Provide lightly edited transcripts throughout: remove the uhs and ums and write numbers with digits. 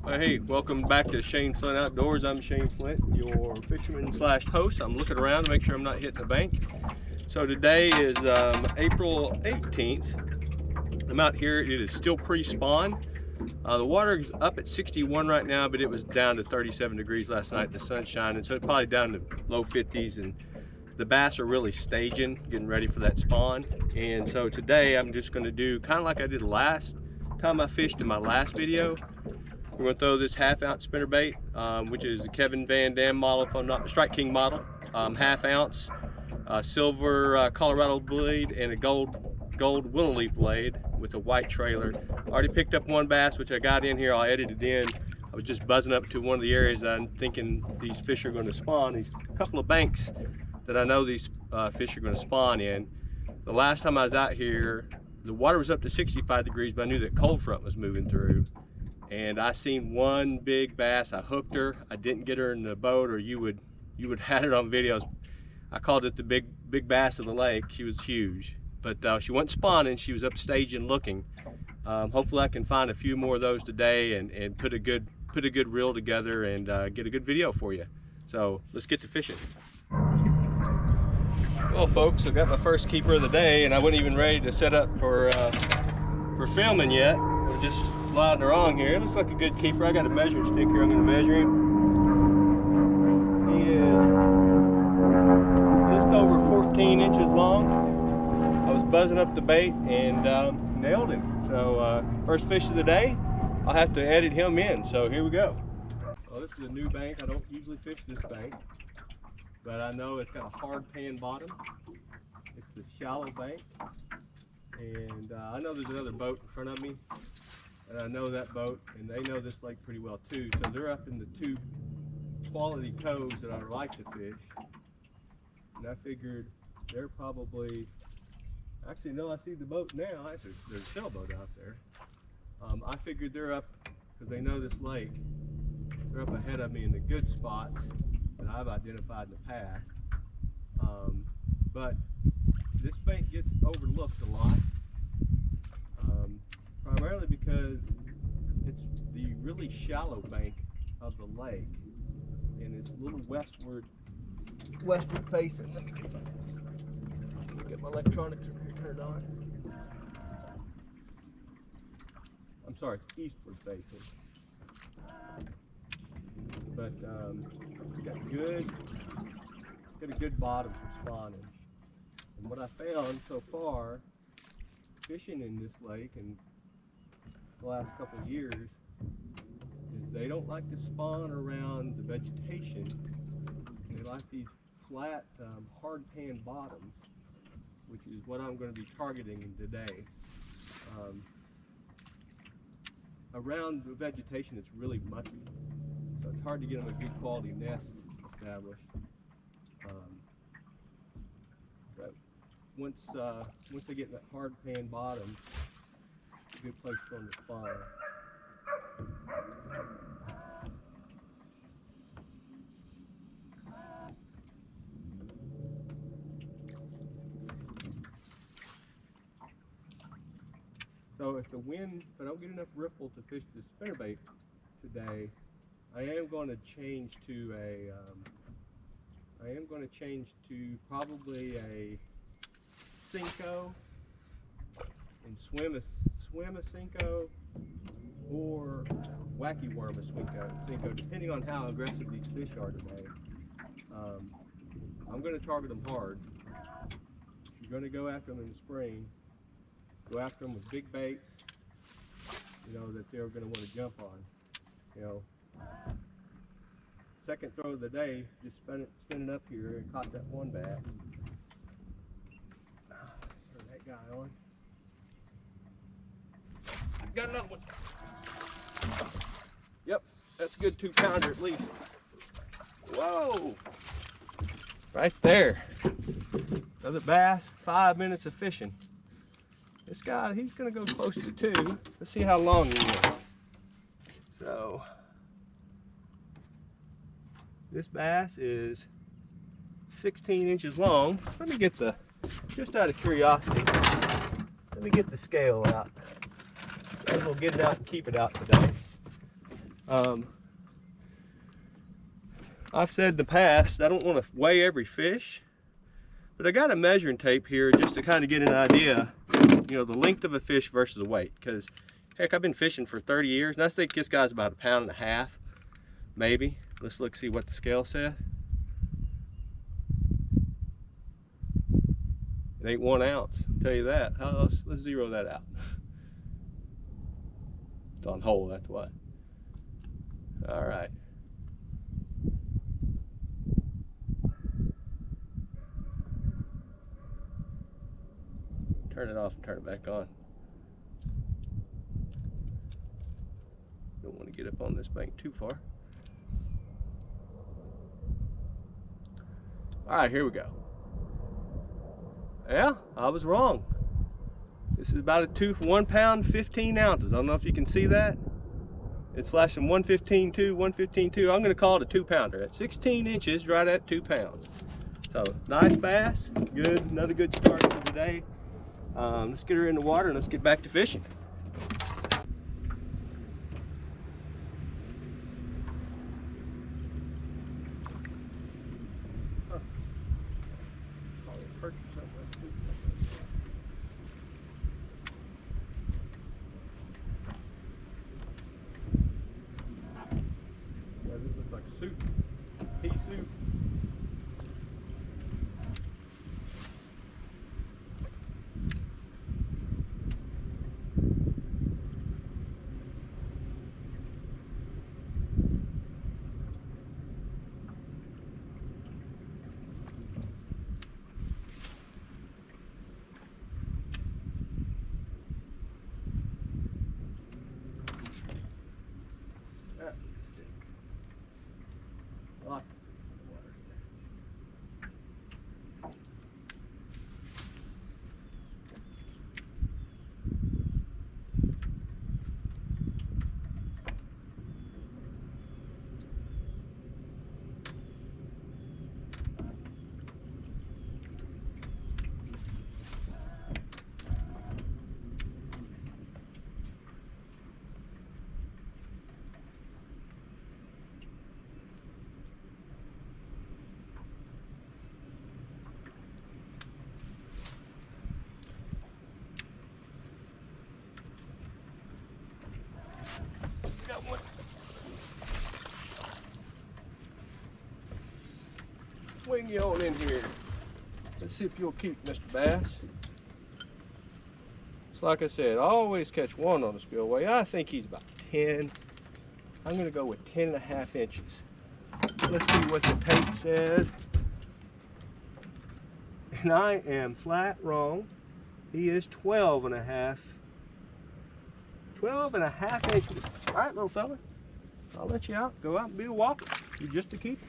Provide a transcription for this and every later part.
Hey, welcome back to Shane Flint Outdoors. I'm Shane Flint, your fisherman slash host. I'm looking around to make sure I'm not hitting the bank. So today is April 18th. I'm out here. It is still pre-spawn. The water is up at 61 right now, but it was down to 37 degrees last night. The sun's shining, so it's probably down to low 50s, and the bass are really staging, getting ready for that spawn. And so today I'm just going to do kind of like I did last time I fished in my last video. We're going to throw this 1/2 ounce spinnerbait, which is the Kevin Van Dam model, if I'm not, Strike King model, 1/2 ounce, silver Colorado blade, and a gold willow leaf blade with a white trailer. I already picked up one bass, which I got in here. I'll edit it in. I was just buzzing up to one of the areas that I'm thinking these fish are going to spawn. These couple of banks that I know these fish are going to spawn in. The last time I was out here, the water was up to 65 degrees, but I knew that cold front was moving through. And I seen one big bass. I hooked her. I didn't get her in the boat, or you would had it on videos. I called it the big bass of the lake. She was huge, but she wasn't spawning. She was up staging looking. Hopefully I can find a few more of those today and put a good reel together and get a good video for you. So let's get to fishing. Well, folks, I got my first keeper of the day, and I wasn't even ready to set up for filming yet. We're just sliding along here. It looks like a good keeper. I got a measuring stick here. I'm going to measure him. He is just over 14 inches long. I was buzzing up the bait and nailed him. So first fish of the day. I'll have to edit him in. So here we go. Well, this is a new bank. I don't usually fish this bank, but I know it's got a hard pan bottom. It's a shallow bank, and I know there's another boat in front of me, and I know that boat, and they know this lake pretty well too. So they're up in the two quality coves that I like to fish, and I figured they're probably, actually no, I see the boat now. Actually, there's a sailboat out there. I figured they're up, because they know this lake, they're up ahead of me in the good spots that I've identified in the past. But this bank gets overlooked a lot, primarily because it's the really shallow bank of the lake, and it's a little westward facing. Let me get my electronics turned on. I'm sorry, it's eastward facing. But got a good bottom for spawning. And what I found so far, fishing in this lake in the last couple of years, is they don't like to spawn around the vegetation. They like these flat, hard pan bottoms, which is what I'm going to be targeting today. Around the vegetation, it's really mucky, so it's hard to get them a good quality nest established. But once they get that hard pan bottom, it's a good place for them to spawn. So if I don't get enough ripple to fish the spinnerbait today, I am going to change probably a Cinco and swim a Cinco, or wacky worm a Cinco, depending on how aggressive these fish are today. I'm going to target them hard. If you're going to go after them in the spring, go after them with big baits, that they're going to want to jump on. Second throw of the day, just spinning up here and caught that one bass. Turn that guy on. Got another one. Yep, that's a good 2-pounder at least. Whoa! Right there. Another bass, 5 minutes of fishing. This guy, he's going to go close to 2. Let's see how long he is. So, this bass is 16 inches long. Let me get just out of curiosity, let me get the scale out. Might as well get it out and keep it out today. I've said in the past, I don't want to weigh every fish, but I got a measuring tape here just to kind of get an idea, you know, the length of a fish versus the weight. Because, heck, I've been fishing for 30 years, and I think this guy's about 1.5 pounds, maybe. Let's look, see what the scale says. It ain't 1 ounce, I'll tell you that. Let's zero that out. It's on hold, that's why. All right. Turn it off and turn it back on. Don't want to get up on this bank too far. All right, here we go. Yeah, I was wrong. This is about a 1 pound, 15 ounces. I don't know if you can see that. It's flashing 115.2, 115.2. I'm going to call it a 2-pounder. At 16 inches, right at 2 pounds. So, nice bass. Good. Another good start for today. Let's get her in the water and let's get back to fishing. Yeah, this looks like soup. Pea soup. Lots of sticks in the water. Got one. Swing you on in here. Let's see if you'll keep, Mr. Bass. It's like I said, I always catch one on the spillway. I think he's about 10. I'm going to go with 10.5 inches. Let's see what the tape says. And I am flat wrong. He is 12.5 inches. All right, little fella. I'll let you out. Go out and be a whopper. You're just a keeper.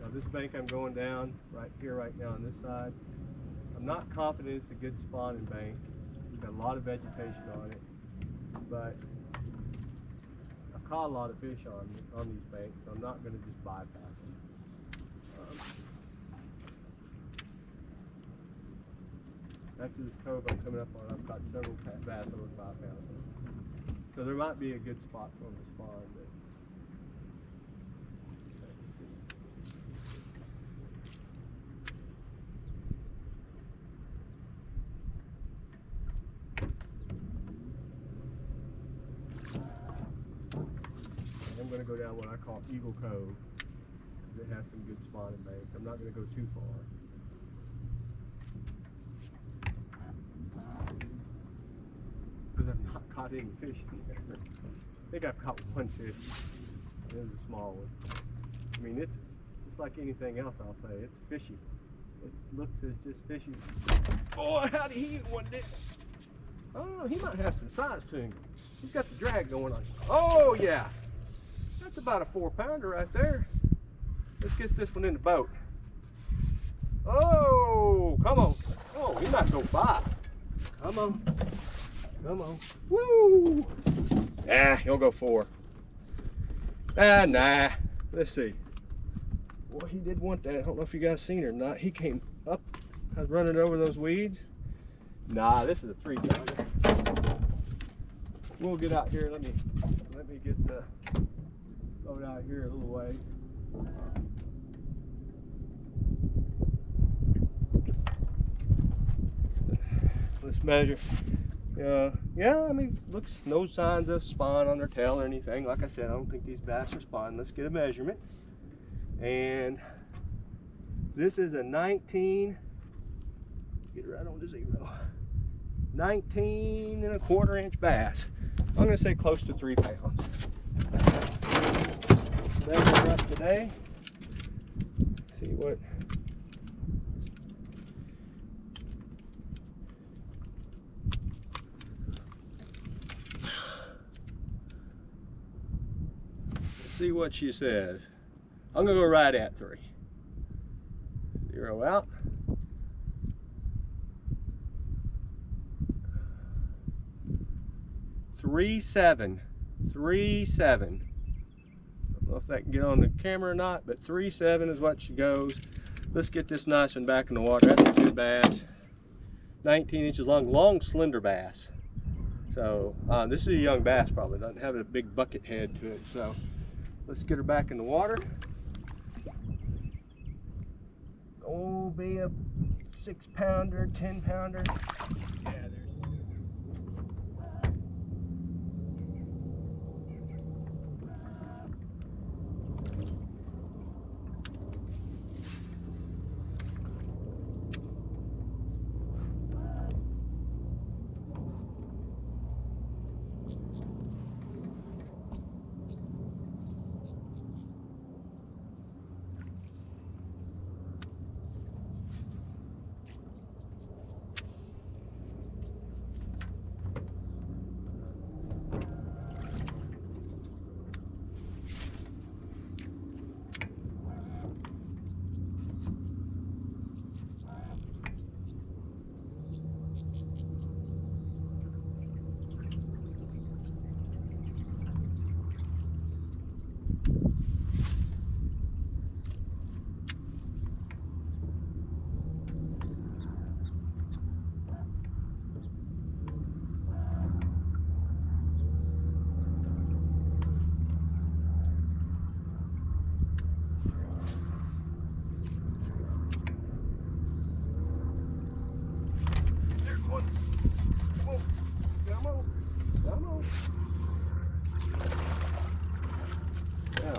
Now this bank I'm going down right here, right now on this side. I'm not confident it's a good spawning bank. We've got a lot of vegetation on it, but I caught a lot of fish on these banks, so I'm not going to just bypass them. Back to this cove I'm coming up on, I've caught several bass over 5 pounds. So there might be a good spot for them to spawn, but I'm going to go down what I call Eagle Cove. It has some good spawning banks. I'm not going to go too far. Because I've not caught any fish in there. I think I've caught one fish. It was a small one. I mean, it's like anything else, I'll say. It's fishy. It looks as just fishy. Oh, how did he eat one, did? Oh, he might have some size to him. He's got the drag going on. Oh, yeah. That's about a 4-pounder right there. Let's get this one in the boat. Oh, come on. Oh, he might go 5. Come on. Come on. Woo! Ah, he'll go 4. Ah, nah. Let's see. Well, he did want that. I don't know if you guys seen it or not. He came up. I was running over those weeds. Nah, this is a 3 pounder. We'll get out here. Let me get the boat out here a little ways. Let's measure. Yeah, I mean, looks no signs of spawn on their tail or anything. Like I said, I don't think these bass are spawning. Let's get a measurement. And this is a 19. Get it right on to 0. 19 1/4 inch bass. I'm gonna say close to 3 pounds. Measure up today. See what. See what she says. I'm gonna go right at 3. 0 out. 3.7. 3.7. I don't know if that can get on the camera or not, but 3.7 is what she goes. Let's get this nice one back in the water. That's a good bass. 19 inches long, long slender bass. So this is a young bass, probably doesn't have a big bucket head to it. So let's get her back in the water. Oh, be a 6 pounder, 10 pounder. Yeah,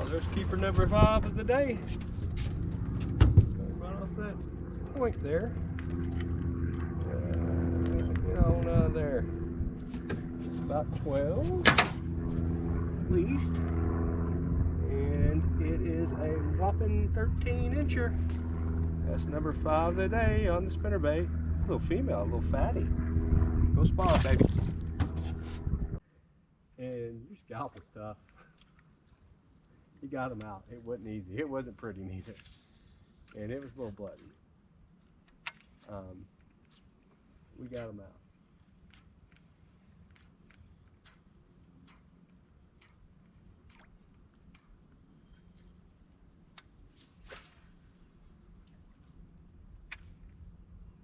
there's there's keeper number 5 of the day. Right off that point there. Get on out of there. About 12 at least. And it is a whopping 13 incher. That's number 5 of the day on the spinnerbait. It's a little female, a little fatty. Go spawn, baby. And your scalp is tough. He got him out. It wasn't easy. It wasn't pretty neither. And it was a little bloody. We got him out.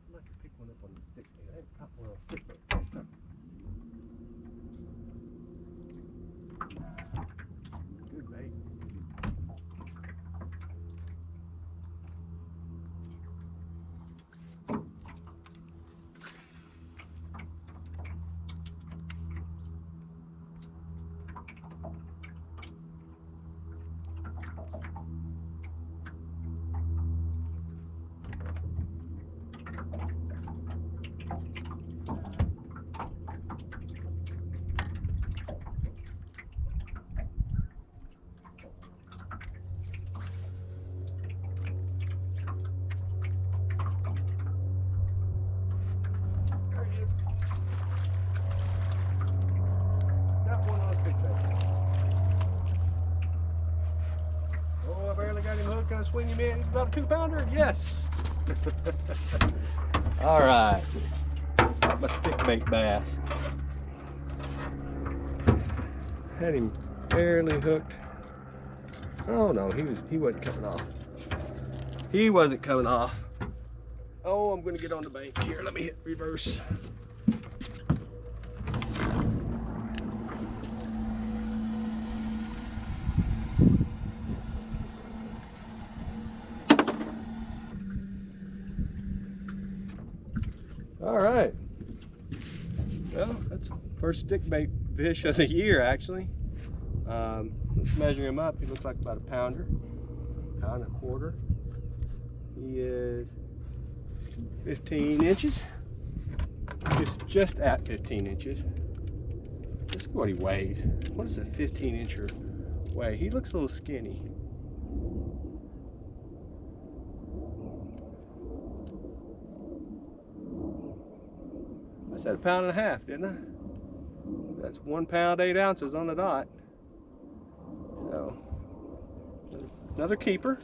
I'd like to pick one up on the stick there. I haven't caught one on the stick there. Good bait. Can I swing him in? He's about a 2 pounder? Yes. All right. My stick bait bass. Had him barely hooked. Oh no, he wasn't coming off. He wasn't coming off. Oh, I'm gonna get on the bank here. Let me hit reverse. All right. Well, that's the first stick bait fish of the year, actually. Let's measure him up. He looks like about a pounder, pound and a quarter. He is 15 inches. Just at 15 inches. This is what he weighs. What does a 15-incher weigh? He looks a little skinny. I said 1.5 pounds, didn't I? That's 1 pound 8 ounces on the dot. So, another keeper.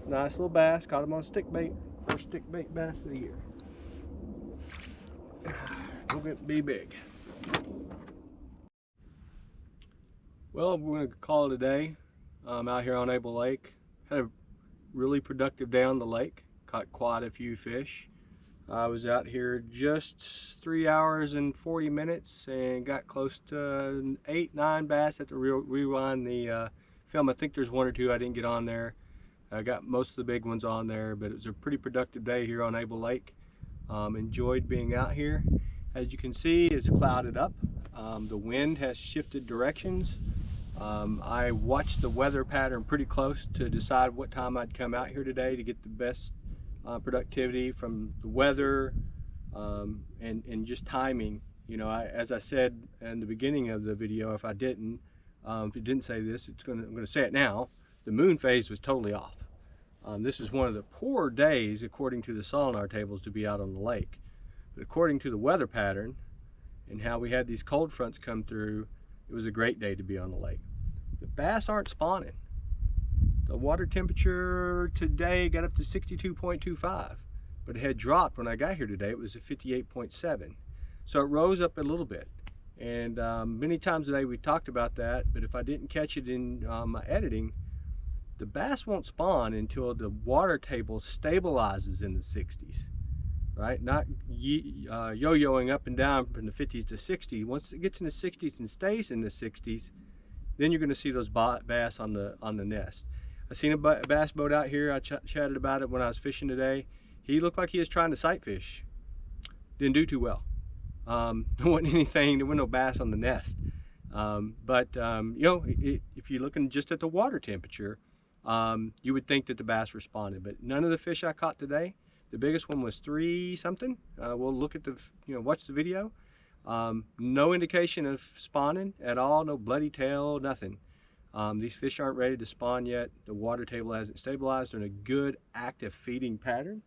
Nice little bass. Caught him on stick bait. First stick bait bass of the year. Gonna be big. Well, we're gonna call it a day. Out here on Abel Lake. Had a really productive day on the lake. Caught quite a few fish. I was out here just 3 hours and 40 minutes and got close to 8-9 bass. At the rewind the film. I think there's 1 or 2 I didn't get on there. I got most of the big ones on there, but it was a pretty productive day here on Abel Lake. Enjoyed being out here. As you can see, it's clouded up. The wind has shifted directions. I watched the weather pattern pretty close to decide what time I'd come out here today to get the best productivity from the weather and just timing. You know, as I said in the beginning of the video, if it didn't say this, I'm going to say it now. The moon phase was totally off. This is one of the poor days, according to the sonar tables, to be out on the lake. But according to the weather pattern and how we had these cold fronts come through, it was a great day to be on the lake. The bass aren't spawning. The water temperature today got up to 62.25, but it had dropped when I got here today. It was at 58.7. So it rose up a little bit. And many times today we talked about that, but if I didn't catch it in my editing, the bass won't spawn until the water table stabilizes in the 60s, right? Not yo-yoing up and down from the 50s to 60s. Once it gets in the 60s and stays in the 60s, then you're going to see those bass on the nest. I seen a bass boat out here. I chatted about it when I was fishing today. He looked like he was trying to sight fish. Didn't do too well. There wasn't anything. There wasn't no bass on the nest. You know, if you're looking just at the water temperature, you would think that the bass responded, but none of the fish I caught today. The biggest one was 3 something. We'll look at watch the video. No indication of spawning at all, no bloody tail, nothing. These fish aren't ready to spawn yet. The water table hasn't stabilized. They're in a good active feeding pattern.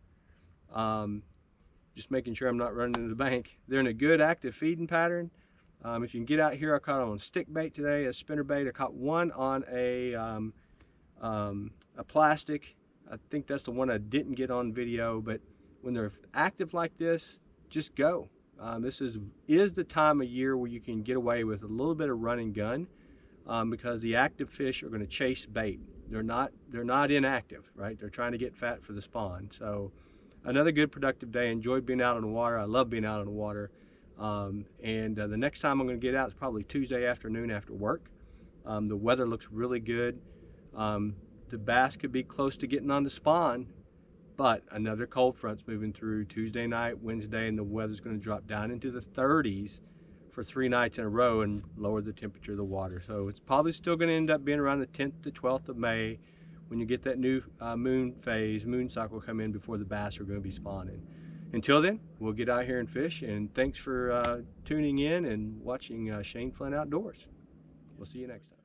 Just making sure I'm not running into the bank. They're in a good active feeding pattern. If you can get out here, I caught them on stick bait today, a spinner bait. I caught one on a plastic. I think that's the one I didn't get on video, but when they're active like this, just go. This is the time of year where you can get away with a little bit of run and gun, because the active fish are going to chase bait. They're not inactive, right? They're trying to get fat for the spawn. So another good productive day. Enjoyed being out on the water. I love being out on the water. The next time I'm going to get out is probably Tuesday afternoon after work. The weather looks really good. The bass could be close to getting on the spawn, but another cold front's moving through Tuesday night, Wednesday, and the weather's going to drop down into the 30s for 3 nights in a row and lower the temperature of the water. So it's probably still going to end up being around the 10th to 12th of May when you get that new moon cycle come in before the bass are going to be spawning. Until then, we'll get out here and fish, and thanks for tuning in and watching Shane Flint Outdoors. We'll see you next time.